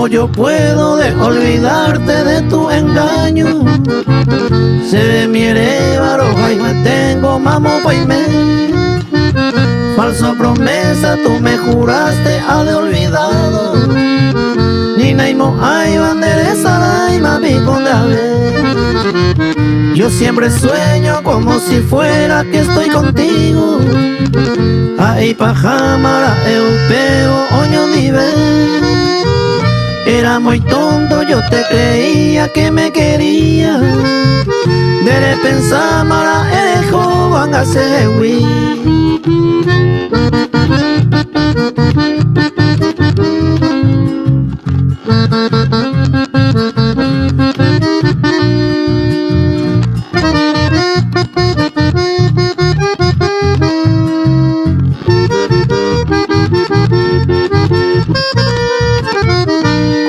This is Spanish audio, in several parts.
¿Cómo yo puedo de olvidarte de tu engaño? Se miere baroja y me tengo mamo paime. Falsa promesa tú me juraste ha de olvidado. Ni naimo ay banderesa la mami con yo siempre sueño como si fuera que estoy contigo. Ay pajamara eupeo oño mi ver. Era muy tonto, yo te creía que me quería. Dere pensar mara eres joven a sewi.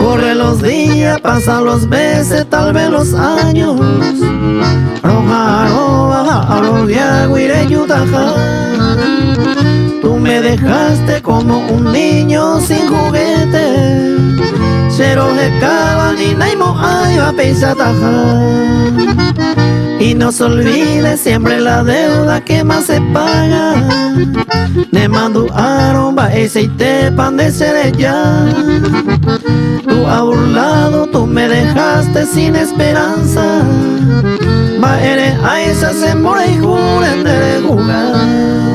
Corre los días, pasan los meses, tal vez los años. Roja, roja, roja, guire, yutaja. Tú me dejaste como un niño sin juguete. Cero de cava ni naimo ay va peisataja. Y no se olvide siempre la deuda que más se paga. Ne mando aromba ese y te pan de cerella. Tú a burlado, tú me dejaste sin esperanza. Va eres a esa se mora y juren de jugar.